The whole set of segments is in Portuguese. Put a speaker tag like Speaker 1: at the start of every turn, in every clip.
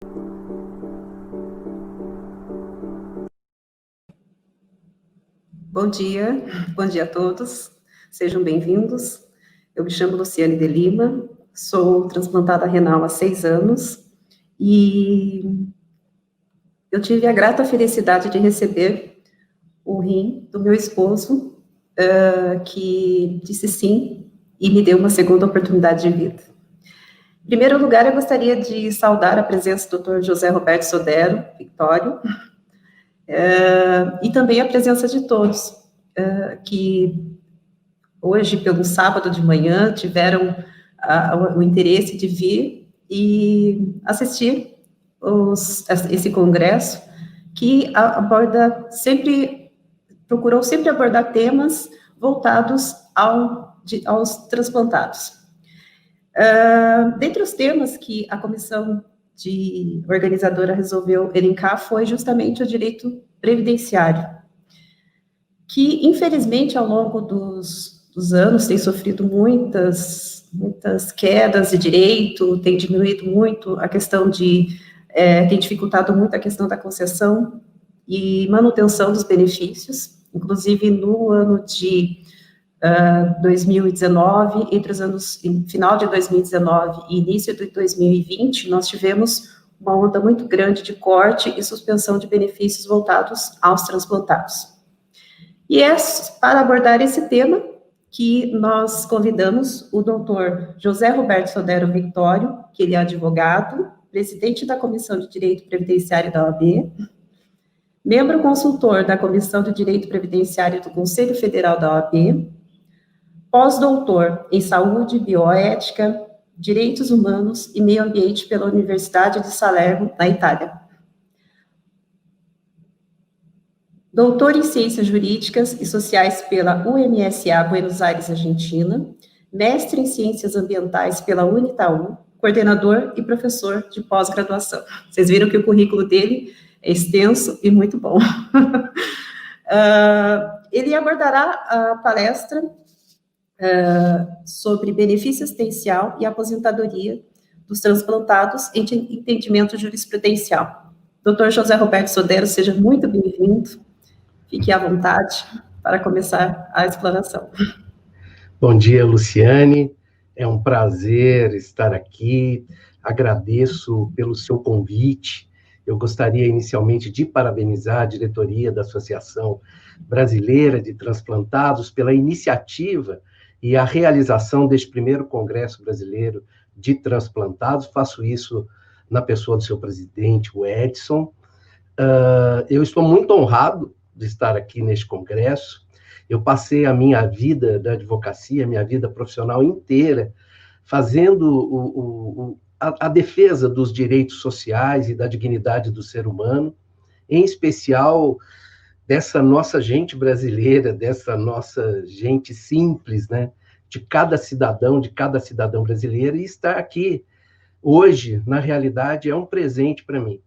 Speaker 1: Bom dia a todos, sejam bem-vindos. Eu me chamo Luciane de Lima, sou transplantada renal há 6 anos e eu tive a grata felicidade de receber o rim do meu esposo, que disse sim e me deu uma segunda oportunidade de vida. Em primeiro lugar, eu gostaria de saudar a presença do Dr. José Roberto Sodero Victório, e também a presença de todos, que hoje, pelo sábado de manhã, tiveram o interesse de vir e assistir esse congresso, que procurou sempre abordar temas voltados aos transplantados. Dentre os temas que a comissão organizadora resolveu elencar foi justamente o direito previdenciário, que, infelizmente, ao longo dos anos, tem sofrido muitas quedas de direito, tem diminuído muito a questão tem dificultado muito a questão da concessão e manutenção dos benefícios. Inclusive, no ano de 2019, final de 2019 e início de 2020, nós tivemos uma onda muito grande de corte e suspensão de benefícios voltados aos transplantados. E é para abordar esse tema que nós convidamos o doutor José Roberto Sodero Victório, que ele é advogado, presidente da Comissão de Direito Previdenciário da OAB, membro consultor da Comissão de Direito Previdenciário do Conselho Federal da OAB, pós-doutor em Saúde, Bioética, Direitos Humanos e Meio Ambiente pela Universidade de Salerno, na Itália. Doutor em Ciências Jurídicas e Sociais pela UMSA Buenos Aires, Argentina, mestre em Ciências Ambientais pela Unitaú, coordenador e professor de pós-graduação. Vocês viram que o currículo dele é extenso e muito bom. Ele abordará a palestra sobre benefício assistencial e aposentadoria dos transplantados em entendimento jurisprudencial. Doutor José Roberto Sodero, seja muito bem-vindo. Fique à vontade para começar a explanação.
Speaker 2: Bom dia, Luciane. É um prazer estar aqui. Agradeço pelo seu convite. Eu gostaria inicialmente de parabenizar a diretoria da Associação Brasileira de Transplantados pela iniciativa e a realização deste primeiro Congresso Brasileiro de Transplantados. Faço isso na pessoa do seu presidente, o Edson. Eu estou muito honrado de estar aqui neste congresso. Eu passei a minha vida da advocacia, minha vida profissional inteira, fazendo a defesa dos direitos sociais e da dignidade do ser humano, em especial dessa nossa gente brasileira, dessa nossa gente simples, né? De cada cidadão brasileiro, e estar aqui hoje, na realidade, é um presente para mim.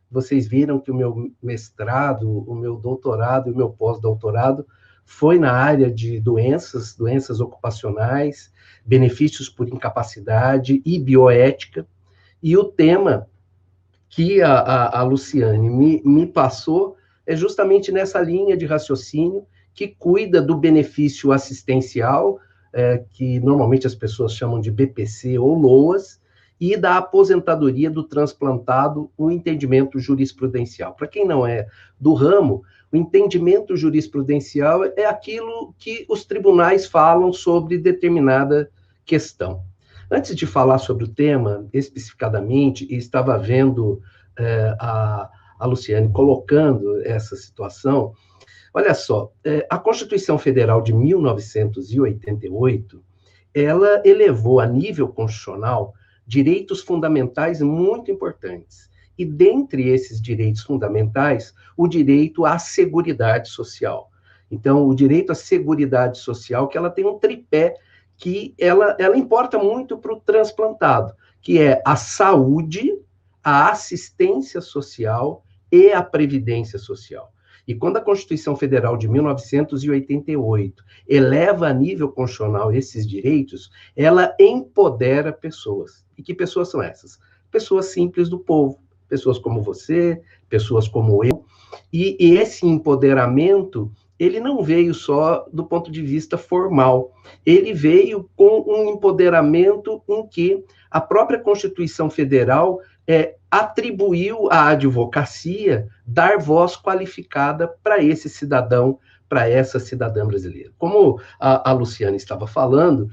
Speaker 2: Vocês viram que o meu mestrado, o meu doutorado e o meu pós-doutorado foi na área de doenças ocupacionais, benefícios por incapacidade e bioética. E o tema que a Luciane me passou é justamente nessa linha de raciocínio que cuida do benefício assistencial, que normalmente as pessoas chamam de BPC ou LOAS, e da aposentadoria do transplantado, o entendimento jurisprudencial. Para quem não é do ramo, o entendimento jurisprudencial é aquilo que os tribunais falam sobre determinada questão. Antes de falar sobre o tema, especificadamente, e estava vendo a Luciane colocando essa situação, olha só, a Constituição Federal de 1988, ela elevou a nível constitucional direitos fundamentais muito importantes. E dentre esses direitos fundamentais, o direito à seguridade social. Então, o direito à seguridade social, que ela tem um tripé que ela importa muito para o transplantado, que é a saúde, a assistência social e a previdência social. E quando a Constituição Federal de 1988 eleva a nível constitucional esses direitos, ela empodera pessoas. E que pessoas são essas? Pessoas simples do povo, pessoas como você, pessoas como eu, e esse empoderamento, ele não veio só do ponto de vista formal, ele veio com um empoderamento em que a própria Constituição Federal atribuiu à advocacia dar voz qualificada para esse cidadão, para essa cidadã brasileira. Como a Luciana estava falando,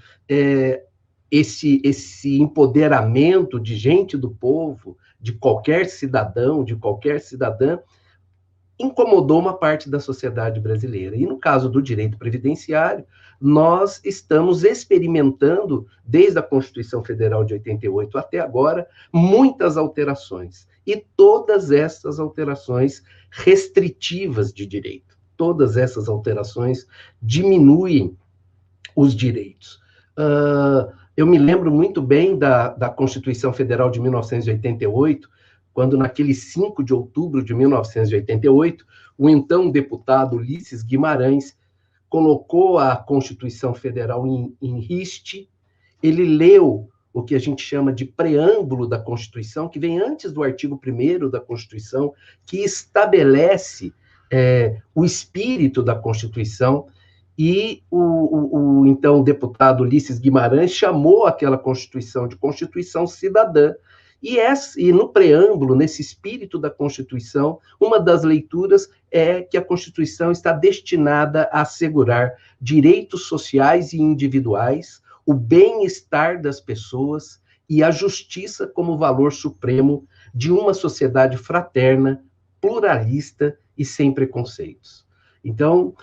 Speaker 2: esse empoderamento de gente do povo, de qualquer cidadão, de qualquer cidadã, incomodou uma parte da sociedade brasileira. E no caso do direito previdenciário, nós estamos experimentando, desde a Constituição Federal de 88 até agora, muitas alterações. E todas essas alterações restritivas de direito, todas essas alterações diminuem os direitos. Eu me lembro muito bem da Constituição Federal de 1988, quando, naquele 5 de outubro de 1988, o então deputado Ulisses Guimarães colocou a Constituição Federal em riste. Ele leu o que a gente chama de preâmbulo da Constituição, que vem antes do artigo 1º da Constituição, que estabelece o espírito da Constituição, e o então deputado Ulisses Guimarães chamou aquela Constituição de Constituição Cidadã. E no preâmbulo, nesse espírito da Constituição, uma das leituras é que a Constituição está destinada a assegurar direitos sociais e individuais, o bem-estar das pessoas e a justiça como valor supremo de uma sociedade fraterna, pluralista e sem preconceitos. Então,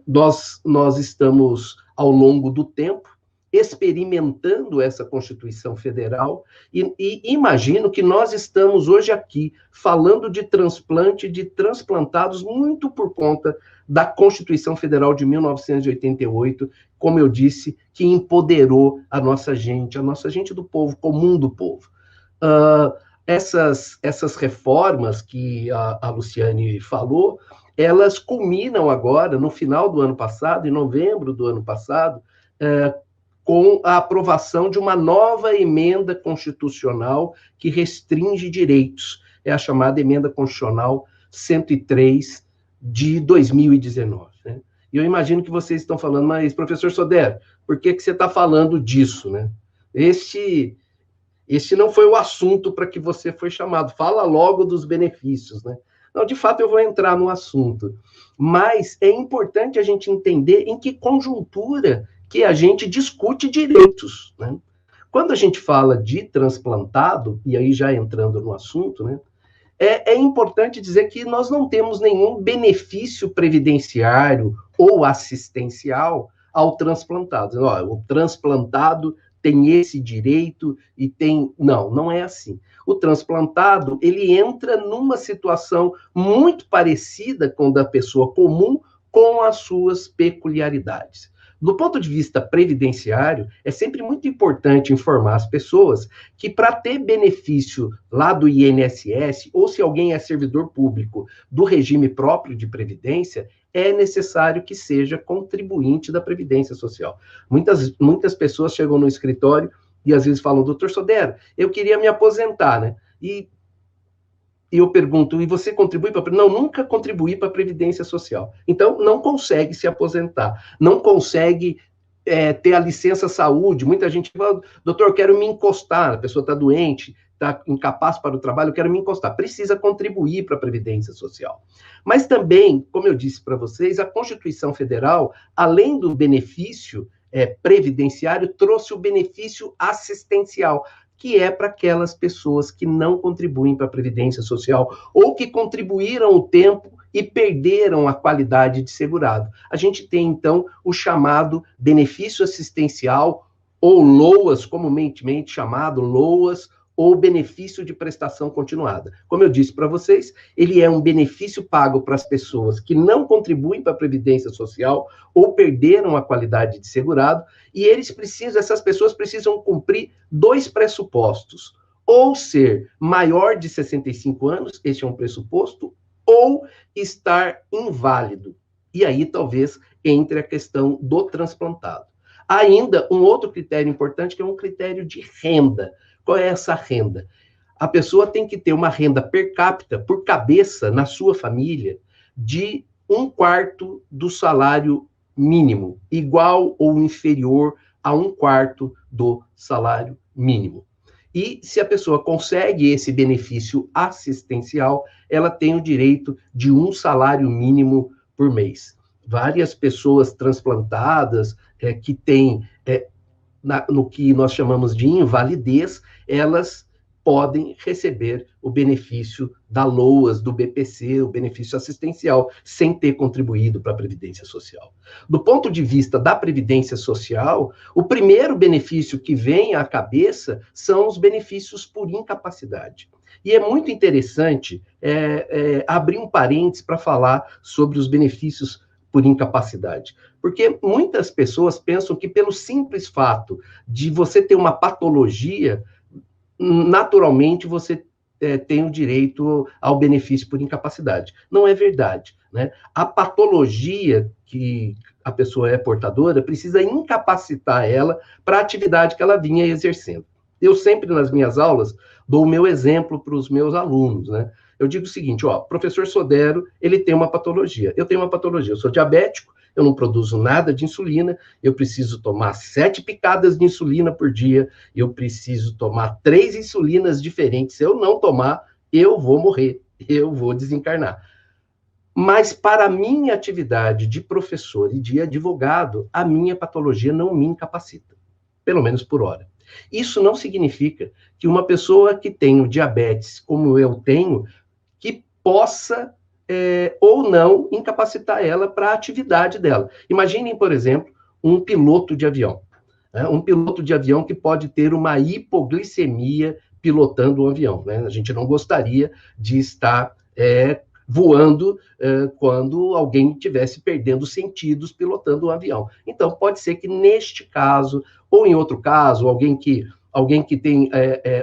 Speaker 2: nós estamos, ao longo do tempo, experimentando essa Constituição Federal, e imagino que nós estamos hoje aqui falando de transplante de transplantados muito por conta da Constituição Federal de 1988, como eu disse, que empoderou a nossa gente do povo, comum do povo. Essas reformas que a Luciane falou, elas culminam agora, no final do ano passado, em novembro do ano passado, com a aprovação de uma nova emenda constitucional que restringe direitos. É a chamada Emenda Constitucional 103 de 2019. Né? E eu imagino que vocês estão falando, mas, professor Sodero, por que você está falando disso? Né? Este não foi o assunto para que você foi chamado. Fala logo dos benefícios. Né? Não, de fato, eu vou entrar no assunto. Mas é importante a gente entender em que conjuntura que a gente discute direitos, né? Quando a gente fala de transplantado, e aí já entrando no assunto, né, é importante dizer que nós não temos nenhum benefício previdenciário ou assistencial ao transplantado. O transplantado tem esse direito e tem... Não é assim. O transplantado, ele entra numa situação muito parecida com a da pessoa comum, com as suas peculiaridades. Do ponto de vista previdenciário, é sempre muito importante informar as pessoas que, para ter benefício lá do INSS, ou se alguém é servidor público do regime próprio de previdência, é necessário que seja contribuinte da Previdência Social. Muitas pessoas chegam no escritório e às vezes falam, doutor Sodero, eu queria me aposentar, né? E eu pergunto, e você contribui para... Não, nunca contribuí para a Previdência Social. Então, não consegue se aposentar, não consegue ter a licença saúde. Muita gente fala, doutor, eu quero me encostar, a pessoa está doente, está incapaz para o trabalho, eu quero me encostar. Precisa contribuir para a Previdência Social. Mas também, como eu disse para vocês, a Constituição Federal, além do benefício previdenciário, trouxe o benefício assistencial, que é para aquelas pessoas que não contribuem para a Previdência Social ou que contribuíram o tempo e perderam a qualidade de segurado. A gente tem, então, o chamado benefício assistencial, ou LOAS, comumente chamado LOAS, ou benefício de prestação continuada. Como eu disse para vocês, ele é um benefício pago para as pessoas que não contribuem para a Previdência Social ou perderam a qualidade de segurado, e essas pessoas precisam cumprir 2 pressupostos: ou ser maior de 65 anos, este é um pressuposto, ou estar inválido. E aí talvez entre a questão do transplantado. Ainda um outro critério importante, que é um critério de renda. Qual é essa renda? a pessoa tem que ter uma renda per capita, por cabeça, na sua família, de 1/4 do salário mínimo, igual ou inferior a 1/4 do salário mínimo. E se a pessoa consegue esse benefício assistencial, ela tem o direito de um salário mínimo por mês. Várias pessoas transplantadas que têm, no que nós chamamos de invalidez, elas podem receber o benefício da LOAS, do BPC, o benefício assistencial, sem ter contribuído para a Previdência Social. Do ponto de vista da Previdência Social, o primeiro benefício que vem à cabeça são os benefícios por incapacidade. E é muito interessante abrir um parênteses para falar sobre os benefícios por incapacidade. Porque muitas pessoas pensam que pelo simples fato de você ter uma patologia, naturalmente você tem o direito ao benefício por incapacidade. Não é verdade, né? A patologia que a pessoa é portadora precisa incapacitar ela para a atividade que ela vinha exercendo. Eu sempre, nas minhas aulas, dou o meu exemplo para os meus alunos, né? Eu digo o seguinte, ó, professor Sodero, ele tem uma patologia. Eu tenho uma patologia, eu sou diabético, eu não produzo nada de insulina, eu preciso tomar 7 picadas de insulina por dia, eu preciso tomar 3 insulinas diferentes. Se eu não tomar, eu vou morrer, eu vou desencarnar. Mas para a minha atividade de professor e de advogado, a minha patologia não me incapacita, pelo menos por hora. Isso não significa que uma pessoa que tem o diabetes, como eu tenho, que possa ou não incapacitar ela para a atividade dela. Imaginem, por exemplo, um piloto de avião. Né? Um piloto de avião que pode ter uma hipoglicemia pilotando um avião. Né? A gente não gostaria de estar voando quando alguém estivesse perdendo sentidos pilotando um avião. Então, pode ser que neste caso, ou em outro caso, alguém que tem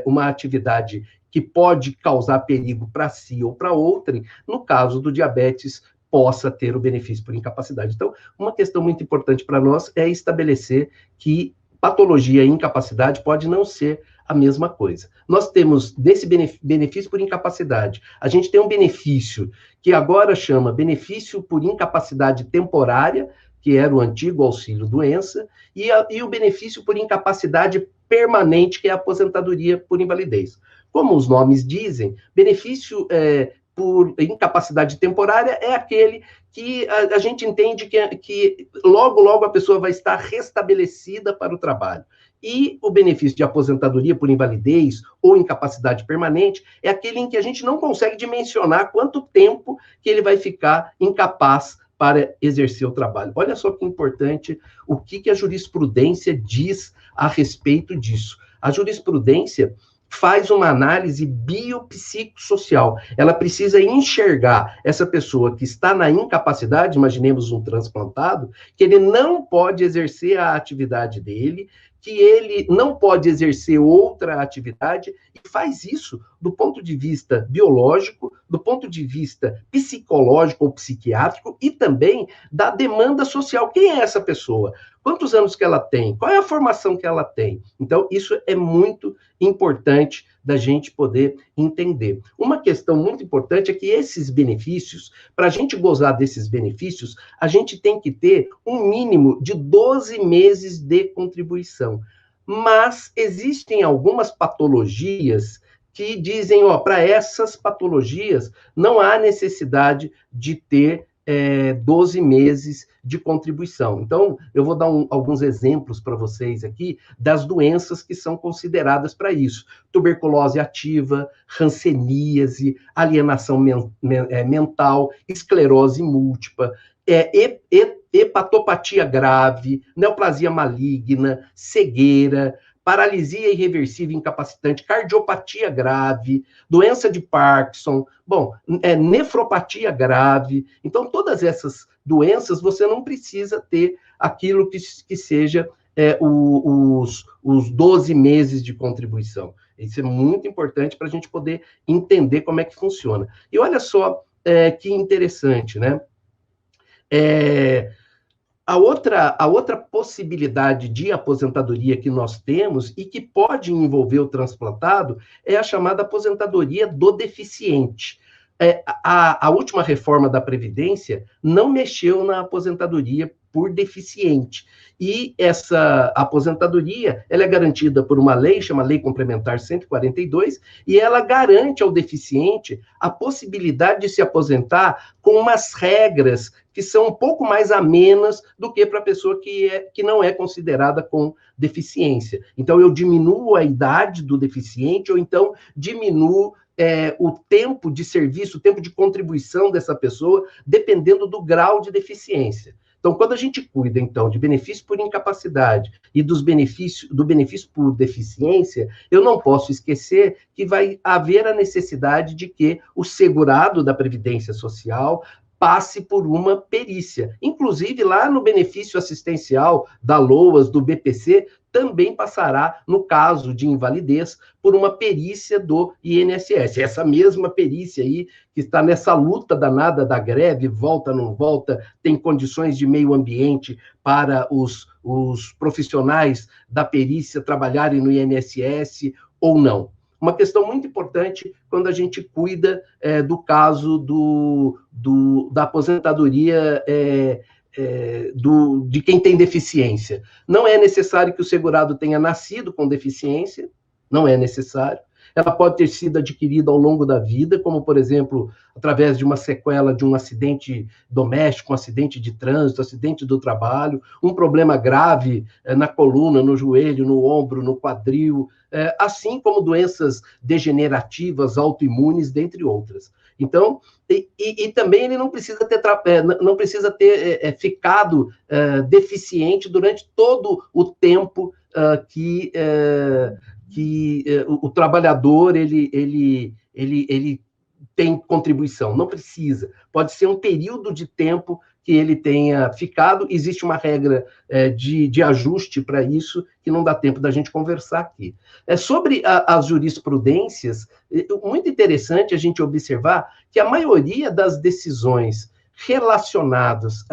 Speaker 2: uma atividade que pode causar perigo para si ou para outrem, no caso do diabetes, possa ter o benefício por incapacidade. Então, uma questão muito importante para nós é estabelecer que patologia e incapacidade pode não ser a mesma coisa. Nós temos, desse benefício por incapacidade, a gente tem um benefício que agora chama benefício por incapacidade temporária, que era o antigo auxílio-doença, e o benefício por incapacidade permanente, que é a aposentadoria por invalidez. Como os nomes dizem, benefício por incapacidade temporária é aquele que a gente entende que logo a pessoa vai estar restabelecida para o trabalho. E o benefício de aposentadoria por invalidez ou incapacidade permanente é aquele em que a gente não consegue dimensionar quanto tempo que ele vai ficar incapaz para exercer o trabalho. Olha só que importante o que a jurisprudência diz a respeito disso. A jurisprudência faz uma análise biopsicossocial. Ela precisa enxergar essa pessoa que está na incapacidade, imaginemos um transplantado, que ele não pode exercer a atividade dele, que ele não pode exercer outra atividade, e faz isso do ponto de vista biológico, do ponto de vista psicológico ou psiquiátrico, e também da demanda social. Quem é essa pessoa? Quantos anos que ela tem? Qual é a formação que ela tem? Então, isso é muito importante da gente poder entender. Uma questão muito importante é que esses benefícios, para a gente gozar desses benefícios, a gente tem que ter um mínimo de 12 meses de contribuição. Mas existem algumas patologias que dizem, para essas patologias não há necessidade de ter 12 meses de contribuição. Então, eu vou dar alguns exemplos para vocês aqui das doenças que são consideradas para isso. Tuberculose ativa, hanseníase, alienação mental, esclerose múltipla, hepatopatia grave, neoplasia maligna, cegueira, paralisia irreversível incapacitante, cardiopatia grave, doença de Parkinson, nefropatia grave. Então, todas essas doenças, você não precisa ter aquilo que seja os 12 meses de contribuição. Isso é muito importante para a gente poder entender como é que funciona. E olha só que interessante, né? A outra possibilidade de aposentadoria que nós temos e que pode envolver o transplantado é a chamada aposentadoria do deficiente. A última reforma da Previdência não mexeu na aposentadoria por deficiente. E essa aposentadoria, ela é garantida por uma lei, chama Lei Complementar 142, e ela garante ao deficiente a possibilidade de se aposentar com umas regras que são um pouco mais amenas do que para a pessoa que não é considerada com deficiência. Então, eu diminuo a idade do deficiente, ou então diminuo o tempo de serviço, o tempo de contribuição dessa pessoa, dependendo do grau de deficiência. Então, quando a gente cuida, então, de benefício por incapacidade e do benefício por deficiência, eu não posso esquecer que vai haver a necessidade de que o segurado da Previdência Social passe por uma perícia. Inclusive, lá no benefício assistencial da LOAS, do BPC, também passará, no caso de invalidez, por uma perícia do INSS. Essa mesma perícia aí, que está nessa luta danada da greve, volta, não volta, tem condições de meio ambiente para os profissionais da perícia trabalharem no INSS ou não. Uma questão muito importante quando a gente cuida do caso da aposentadoria de quem tem deficiência. Não é necessário que o segurado tenha nascido com deficiência, não é necessário. Ela pode ter sido adquirida ao longo da vida, como, por exemplo, através de uma sequela de um acidente doméstico, um acidente de trânsito, acidente do trabalho, um problema grave na coluna, no joelho, no ombro, no quadril, assim como doenças degenerativas, autoimunes, dentre outras. Então, e também ele não precisa ter ficado deficiente durante todo o tempo que o trabalhador ele tem contribuição. Não precisa. Pode ser um período de tempo que ele tenha ficado. Existe uma regra de ajuste para isso, que não dá tempo da gente conversar aqui. Sobre as jurisprudências, muito interessante a gente observar que a maioria das decisões relacionadas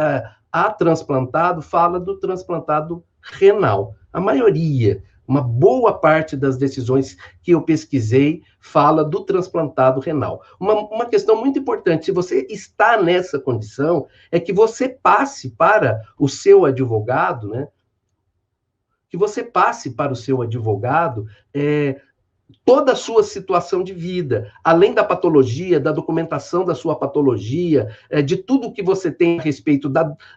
Speaker 2: a transplantado fala do transplantado renal. A maioria, uma boa parte das decisões que eu pesquisei fala do transplantado renal. Uma questão muito importante, se você está nessa condição, é que você passe para o seu advogado, né? Que você passe para o seu advogado toda a sua situação de vida, além da patologia, da documentação da sua patologia, de tudo que você tem a respeito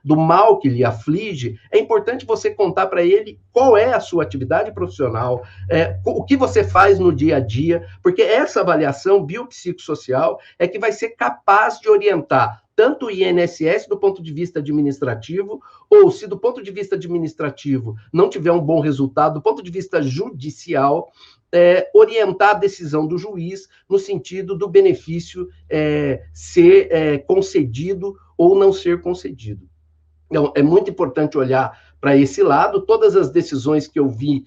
Speaker 2: do mal que lhe aflige, é importante você contar para ele qual é a sua atividade profissional, o que você faz no dia a dia, porque essa avaliação biopsicossocial é que vai ser capaz de orientar tanto o INSS do ponto de vista administrativo, ou se do ponto de vista administrativo não tiver um bom resultado, do ponto de vista judicial, orientar a decisão do juiz no sentido do benefício ser concedido ou não ser concedido. Então, é muito importante olhar para esse lado. Todas as decisões que eu vi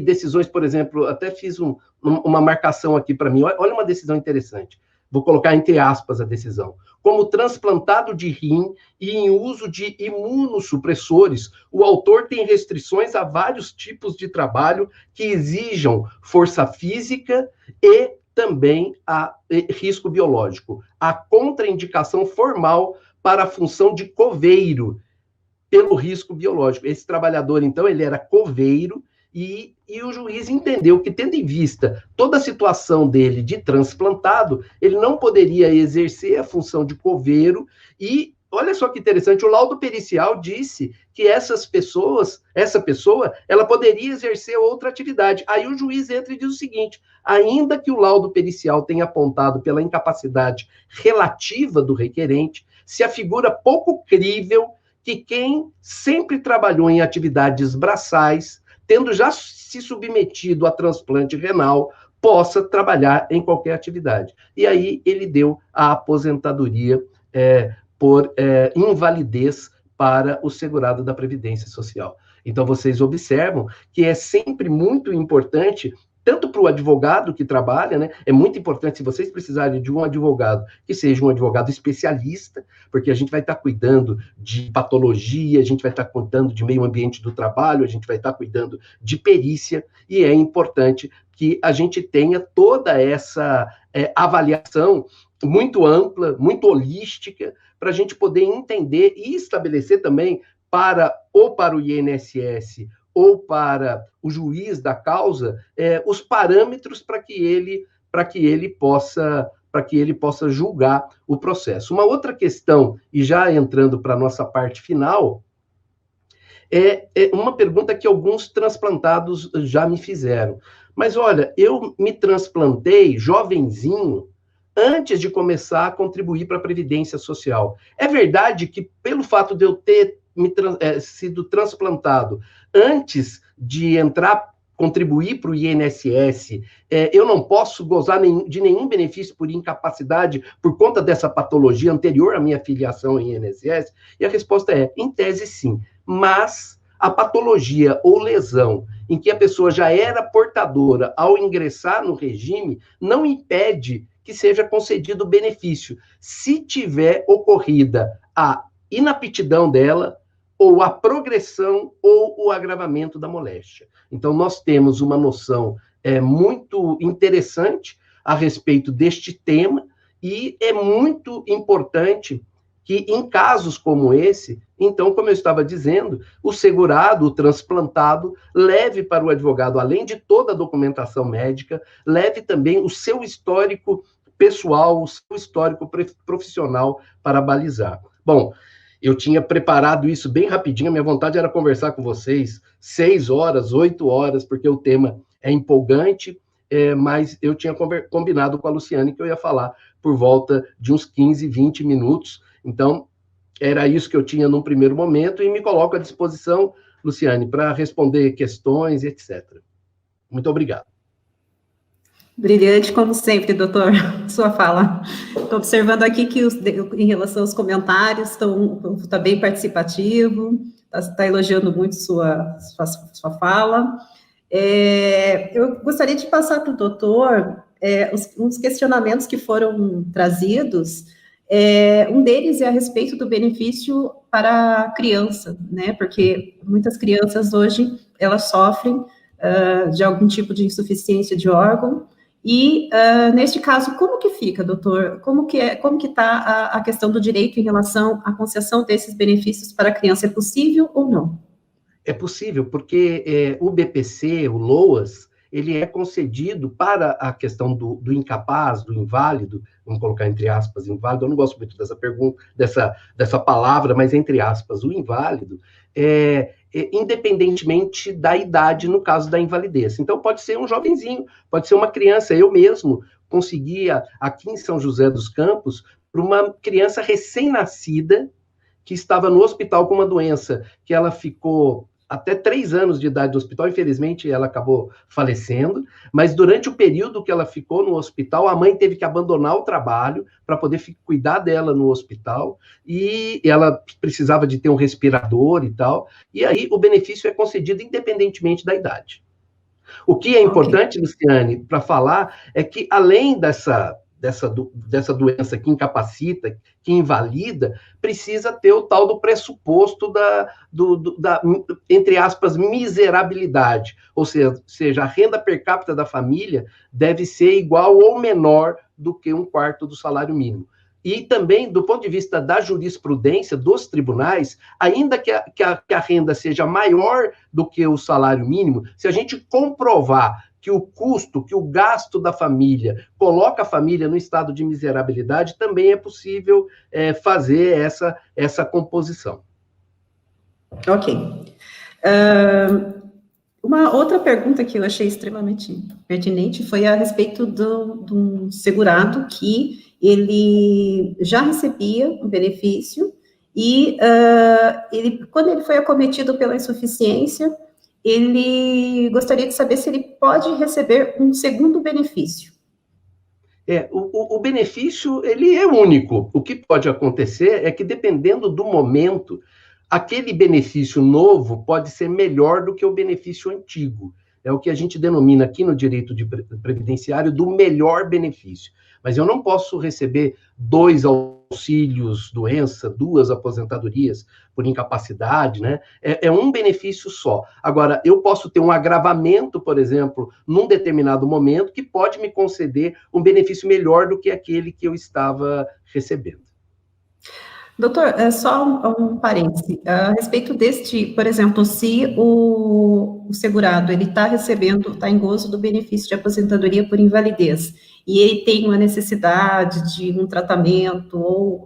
Speaker 2: decisões, por exemplo, até fiz uma marcação aqui para mim. Olha uma decisão interessante. Vou colocar entre aspas a decisão. Como transplantado de rim e em uso de imunossupressores, o autor tem restrições a vários tipos de trabalho que exijam força física e também a risco biológico. A contraindicação formal para a função de coveiro pelo risco biológico. Esse trabalhador, então, ele era coveiro, e o juiz entendeu que, tendo em vista toda a situação dele de transplantado, ele não poderia exercer a função de coveiro, e olha só que interessante, o laudo pericial disse que essa pessoa, ela poderia exercer outra atividade. Aí o juiz entra e diz o seguinte: ainda que o laudo pericial tenha apontado pela incapacidade relativa do requerente, se afigura pouco crível que quem sempre trabalhou em atividades braçais, tendo já se submetido a transplante renal, possa trabalhar em qualquer atividade. E aí ele deu a aposentadoria por invalidez para o segurado da Previdência Social. Então, vocês observam que é sempre muito importante tanto para o advogado que trabalha, né? É muito importante, se vocês precisarem de um advogado, que seja um advogado especialista, porque a gente vai estar cuidando de patologia, a gente vai estar cuidando de meio ambiente do trabalho, a gente vai estar cuidando de perícia, e é importante que a gente tenha toda essa avaliação muito ampla, muito holística, para a gente poder entender e estabelecer também para o INSS ou para o juiz da causa os parâmetros para que ele possa julgar o processo. Uma outra questão, e já entrando para a nossa parte final, é uma pergunta que alguns transplantados já me fizeram. Mas olha, eu me transplantei jovenzinho, antes de começar a contribuir para a Previdência Social. É verdade que, pelo fato de eu ter sido transplantado antes de contribuir para o INSS, eu não posso gozar de nenhum benefício por incapacidade por conta dessa patologia anterior à minha filiação ao INSS? E a resposta é, em tese, sim. Mas a patologia ou lesão em que a pessoa já era portadora ao ingressar no regime não impede que seja concedido o benefício, se tiver ocorrida a inaptidão dela, ou a progressão, ou o agravamento da moléstia. Então, nós temos uma noção muito interessante a respeito deste tema, e é muito importante que, em casos como esse, então, como eu estava dizendo, o segurado, o transplantado, leve para o advogado, além de toda a documentação médica, leve também o seu histórico pessoal, o seu histórico profissional para balizar. Bom, eu tinha preparado isso bem rapidinho, a minha vontade era conversar com vocês 6 horas, 8 horas, porque o tema é empolgante, mas eu tinha combinado com a Luciane que eu ia falar por volta de uns 15, 20 minutos, então era isso que eu tinha num primeiro momento, e me coloco à disposição, Luciane, para responder questões, etc. Muito obrigado.
Speaker 1: Brilhante, como sempre, doutor, sua fala. Estou observando aqui que, em relação aos comentários, está bem participativo, está elogiando muito sua fala. Eu gostaria de passar para o doutor uns questionamentos que foram trazidos. Um deles é a respeito do benefício para a criança, né? Porque muitas crianças hoje, elas sofrem de algum tipo de insuficiência de órgão. E, neste caso, como que fica, doutor? Como que está a questão do direito em relação à concessão desses benefícios para a criança? É possível ou não?
Speaker 2: É possível, porque o BPC, o LOAS, ele é concedido para a questão do incapaz, do inválido, vamos colocar entre aspas, inválido, eu não gosto muito dessa pergunta, dessa palavra, mas entre aspas, o inválido, independentemente da idade, no caso da invalidez. Então, pode ser um jovenzinho, pode ser uma criança. Eu mesmo conseguia, aqui em São José dos Campos, para uma criança recém-nascida que estava no hospital com uma doença que ela ficou até 3 anos de idade no hospital, infelizmente ela acabou falecendo, mas durante o período que ela ficou no hospital, a mãe teve que abandonar o trabalho para poder cuidar dela no hospital, e ela precisava de ter um respirador e tal, e aí o benefício é concedido independentemente da idade. O que é importante, Luciane, para falar, é que além dessa doença que incapacita, que invalida, precisa ter o tal do pressuposto da, entre aspas, miserabilidade. Ou seja, a renda per capita da família deve ser igual ou menor do que 1/4 do salário mínimo. E também, do ponto de vista da jurisprudência dos tribunais, ainda que a renda seja maior do que o salário mínimo, se a gente comprovar que o custo, que o gasto da família coloca a família no estado de miserabilidade, também é possível fazer essa composição.
Speaker 1: Ok. Uma outra pergunta que eu achei extremamente pertinente foi a respeito do segurado que ele já recebia o benefício e quando ele foi acometido pela insuficiência, ele gostaria de saber se ele pode receber um segundo benefício.
Speaker 2: O benefício, ele é único. O que pode acontecer é que, dependendo do momento, aquele benefício novo pode ser melhor do que o benefício antigo. é o que a gente denomina aqui no direito previdenciário do melhor benefício. Mas eu não posso receber 2 auxílios doença, 2 aposentadorias por incapacidade, né? É um benefício só. Agora, eu posso ter um agravamento, por exemplo, num determinado momento, que pode me conceder um benefício melhor do que aquele que eu estava recebendo.
Speaker 1: Doutor, é só um parêntese. A respeito deste, por exemplo, se o segurado ele está recebendo, está em gozo do benefício de aposentadoria por invalidez, e ele tem uma necessidade de um tratamento ou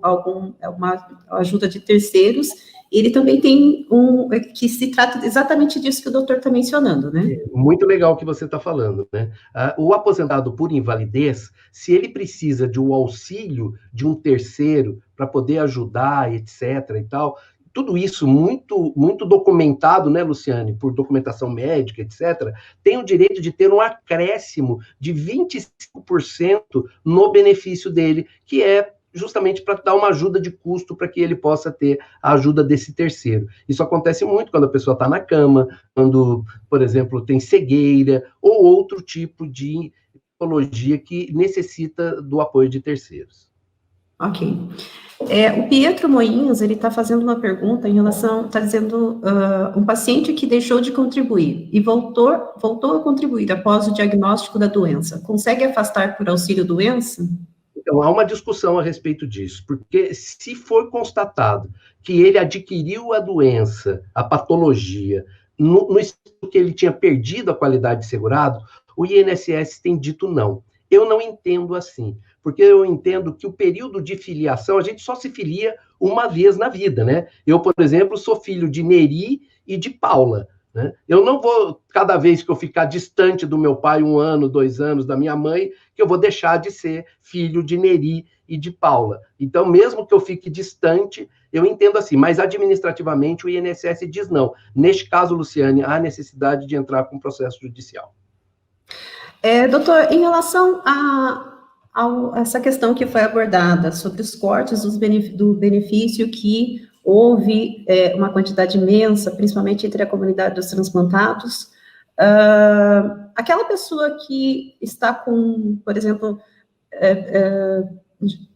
Speaker 1: uma ajuda de terceiros, ele também tem que se trata exatamente disso que o doutor está mencionando, né?
Speaker 2: Muito legal o que você está falando, né? O aposentado por invalidez, se ele precisa de um auxílio de um terceiro para poder ajudar, etc. e tal, tudo isso muito, muito documentado, né, Luciane, por documentação médica, etc., tem o direito de ter um acréscimo de 25% no benefício dele, que é justamente para dar uma ajuda de custo para que ele possa ter a ajuda desse terceiro. Isso acontece muito quando a pessoa está na cama, quando, por exemplo, tem cegueira ou outro tipo de patologia que necessita do apoio de terceiros.
Speaker 1: Ok. O Pietro Moinhos, ele está fazendo uma pergunta em relação, está dizendo, um paciente que deixou de contribuir e voltou a contribuir após o diagnóstico da doença, consegue afastar por auxílio doença?
Speaker 2: Então, há uma discussão a respeito disso, porque se for constatado que ele adquiriu a doença, a patologia, no estado que ele tinha perdido a qualidade de segurado, o INSS tem dito não. Eu não entendo assim, porque eu entendo que o período de filiação, a gente só se filia uma vez na vida, né? Eu, por exemplo, sou filho de Neri e de Paula, né? Eu não vou, cada vez que eu ficar distante do meu pai, 1 ano, 2 anos, da minha mãe, que eu vou deixar de ser filho de Neri e de Paula. Então, mesmo que eu fique distante, eu entendo assim, mas administrativamente o INSS diz não. Neste caso, Luciane, há necessidade de entrar com processo judicial.
Speaker 1: Doutor, em relação a essa questão que foi abordada sobre os cortes do benefício que houve uma quantidade imensa, principalmente entre a comunidade dos transplantados, aquela pessoa que está com, por exemplo,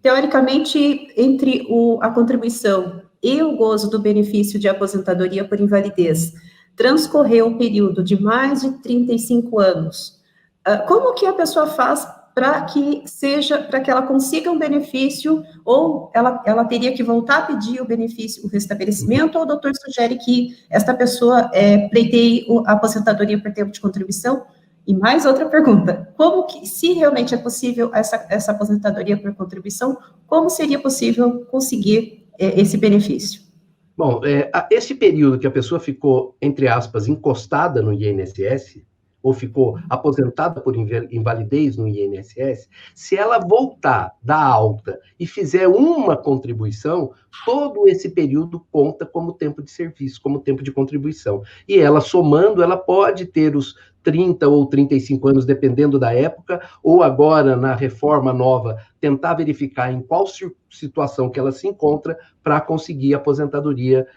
Speaker 1: teoricamente, entre a contribuição e o gozo do benefício de aposentadoria por invalidez, transcorreu um período de mais de 35 anos, como que a pessoa faz para que ela consiga um benefício, ou ela teria que voltar a pedir o benefício, o restabelecimento, ou o doutor sugere que esta pessoa pleiteie a aposentadoria por tempo de contribuição? E mais outra pergunta, se realmente é possível essa aposentadoria por contribuição, como seria possível conseguir esse benefício?
Speaker 2: Bom, esse período que a pessoa ficou, entre aspas, encostada no INSS, ou ficou aposentada por invalidez no INSS, se ela voltar da alta e fizer uma contribuição, todo esse período conta como tempo de serviço, como tempo de contribuição. E ela, somando, ela pode ter os 30 ou 35 anos, dependendo da época, ou agora, na reforma nova, tentar verificar em qual situação que ela se encontra para conseguir a aposentadoria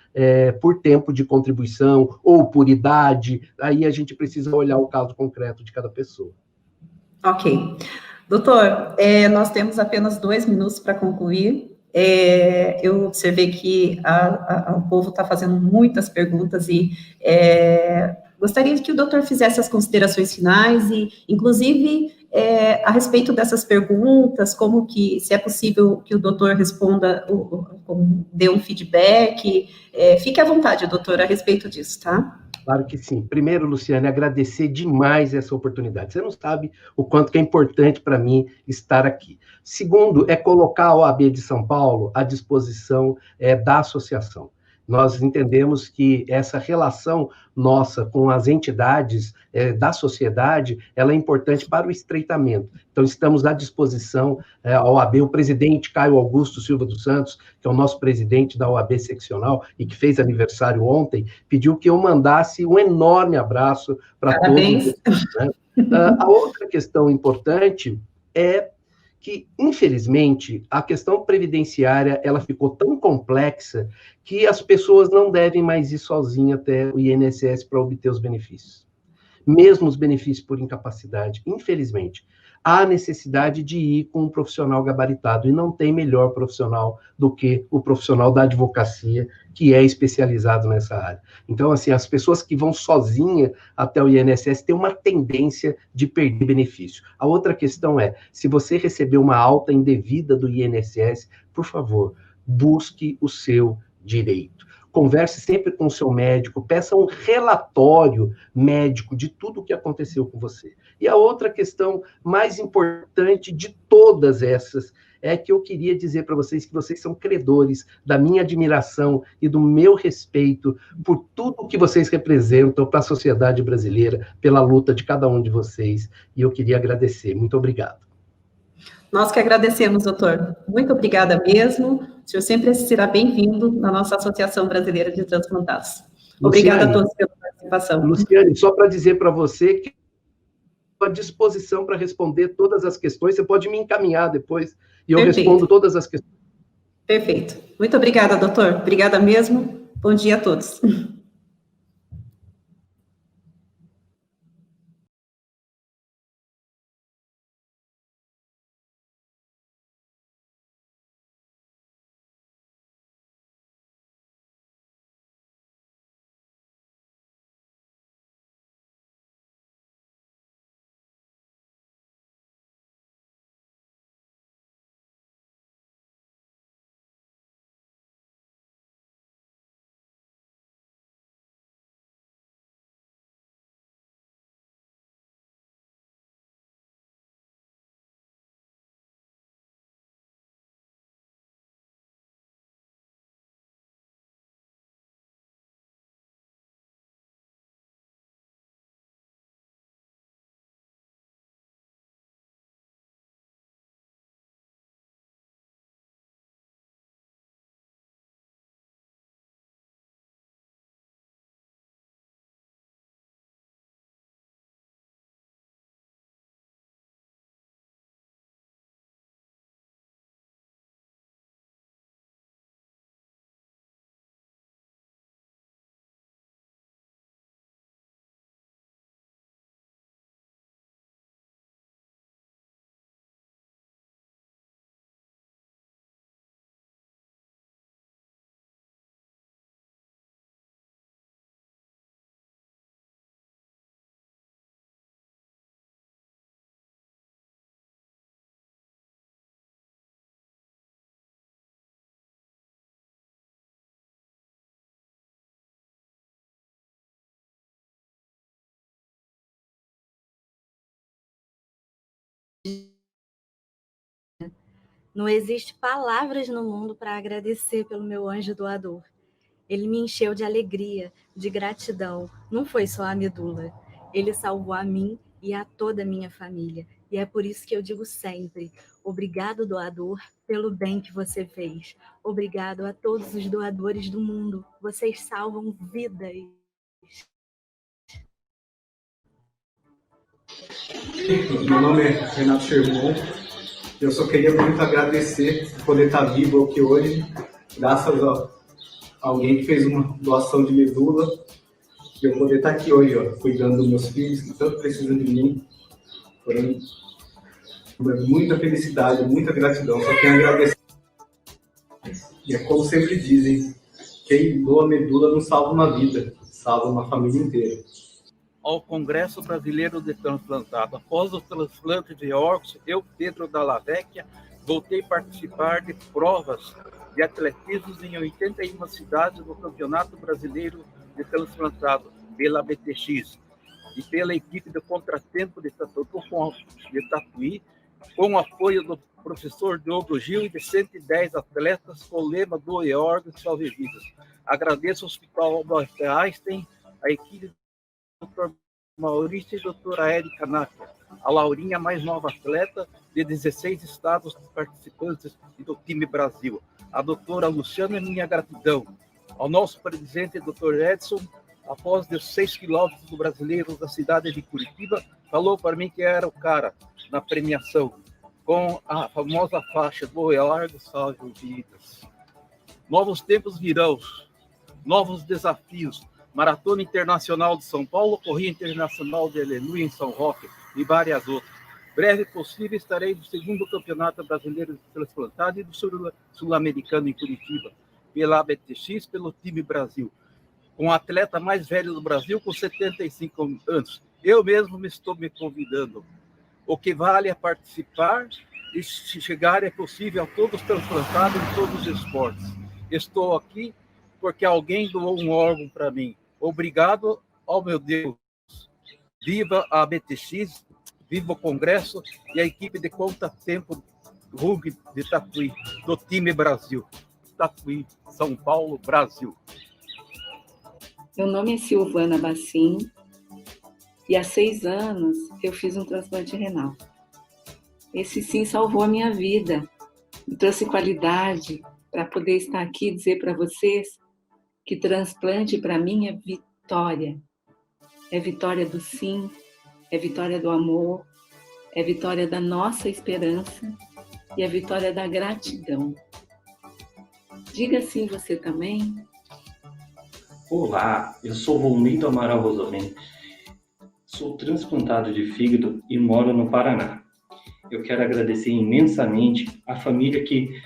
Speaker 2: por tempo de contribuição ou por idade. Aí a gente precisa olhar o caso concreto de cada pessoa.
Speaker 1: Ok. Doutor, nós temos apenas 2 minutos para concluir. Eu observei que o povo está fazendo muitas perguntas e gostaria que o doutor fizesse as considerações finais e, inclusive, a respeito dessas perguntas, se é possível que o doutor responda, dê um feedback. Fique à vontade, doutor, a respeito disso, tá?
Speaker 2: Claro que sim. Primeiro, Luciane, agradecer demais essa oportunidade. Você não sabe o quanto que é importante para mim estar aqui. Segundo, é colocar a OAB de São Paulo à disposição da associação. Nós entendemos que essa relação nossa com as entidades da sociedade, ela é importante para o estreitamento. Então, estamos à disposição, a OAB, o presidente Caio Augusto Silva dos Santos, que é o nosso presidente da OAB seccional e que fez aniversário ontem, pediu que eu mandasse um enorme abraço para todos. Né? A outra questão importante é que, infelizmente, a questão previdenciária ela ficou tão complexa que as pessoas não devem mais ir sozinhas até o INSS para obter os benefícios. mesmo os benefícios por incapacidade. Infelizmente, há necessidade de ir com um profissional gabaritado, e não tem melhor profissional do que o profissional da advocacia, que é especializado nessa área. Então, assim, as pessoas que vão sozinha até o INSS têm uma tendência de perder benefício. A outra questão é, se você receber uma alta indevida do INSS, por favor, busque o seu direito. Converse sempre com o seu médico, peça um relatório médico de tudo o que aconteceu com você. E a outra questão mais importante de todas essas é que eu queria dizer para vocês que vocês são credores da minha admiração e do meu respeito por tudo que vocês representam para a sociedade brasileira, pela luta de cada um de vocês, e eu queria agradecer. Muito obrigado.
Speaker 1: Nós que agradecemos, doutor. Muito obrigada mesmo. O senhor sempre será bem-vindo na nossa Associação Brasileira de Transplantados. Obrigada a todos pela participação.
Speaker 2: Luciane, só para dizer para você que estou à disposição para responder todas as questões, você pode me encaminhar depois e eu respondo todas as questões.
Speaker 1: Perfeito. Muito obrigada, doutor. Obrigada mesmo. Bom dia a todos.
Speaker 3: Não existe palavras no mundo para agradecer pelo meu anjo doador. Ele me encheu de alegria, de gratidão. Não foi só a medula. Ele salvou a mim e a toda a minha família. E é por isso que eu digo sempre, obrigado, doador, pelo bem que você fez. Obrigado a todos os doadores do mundo. Vocês salvam vidas.
Speaker 4: Meu nome é Renato Sherman. Eu só queria muito agradecer por poder estar vivo aqui hoje, graças a alguém que fez uma doação de medula, e eu poder estar aqui hoje, cuidando dos meus filhos, que tanto precisam de mim. Foi muita felicidade, muita gratidão, só tenho a agradecer. E é como sempre dizem, quem doa medula não salva uma vida, salva uma família inteira.
Speaker 5: Ao Congresso Brasileiro de Transplantado. Após o transplante de órgãos, eu, Pedro Dalla Vecchia, voltei a participar de provas de atletismo em 81 cidades do Campeonato Brasileiro de Transplantado, pela BTX, e pela equipe de contratempo de Tatuí, com o apoio do professor Diogo Gil e de 110 atletas, com o lema Doe órgãos, salve vidas. Agradeço ao Hospital Albert Einstein, a equipe Dr. Maurício e doutora Érica Náquia, a Laurinha, mais nova atleta, de 16 estados participantes e do time Brasil. A doutora Luciana, minha gratidão. Ao nosso presidente, doutor Edson, após os 6 quilômetros do brasileiro da cidade de Curitiba, falou para mim que era o cara na premiação, com a famosa faixa do Largo Salve Vidas. Novos tempos virão, novos desafios, Maratona Internacional de São Paulo, Corrida Internacional de Aleluia em São Roque e várias outras. Breve possível estarei no 2º Campeonato Brasileiro de Transplantado e do Sul-Americano em Curitiba, pela ABTX, pelo time Brasil, com o atleta mais velho do Brasil, com 75 anos. Eu mesmo estou me convidando. O que vale é participar e se chegar é possível a todos transplantados em todos os esportes. Estou aqui porque alguém doou um órgão para mim. Obrigado ao meu Deus. Viva a BTX, viva o Congresso e a equipe de contratempo RUG de Tatuí, do time Brasil. Tatuí, São Paulo, Brasil.
Speaker 6: Meu nome é Silvana Bacim e há 6 anos eu fiz um transplante renal. Esse sim salvou a minha vida, me trouxe qualidade para poder estar aqui e dizer para vocês que transplante para mim é vitória. É vitória do sim, é vitória do amor, é vitória da nossa esperança e é vitória da gratidão. Diga sim você também.
Speaker 7: Olá, eu sou Volnito Amaral Rosolém, sou transplantado de fígado e moro no Paraná. Eu quero agradecer imensamente a família que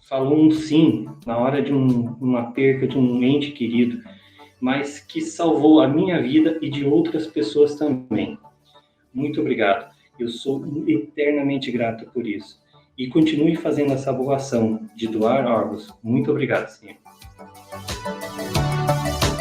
Speaker 7: falou um sim na hora de uma perca de um ente querido, mas que salvou a minha vida e de outras pessoas também. Muito obrigado, eu sou eternamente grato por isso. E continue fazendo essa boa ação de doar órgãos. Muito obrigado, senhor.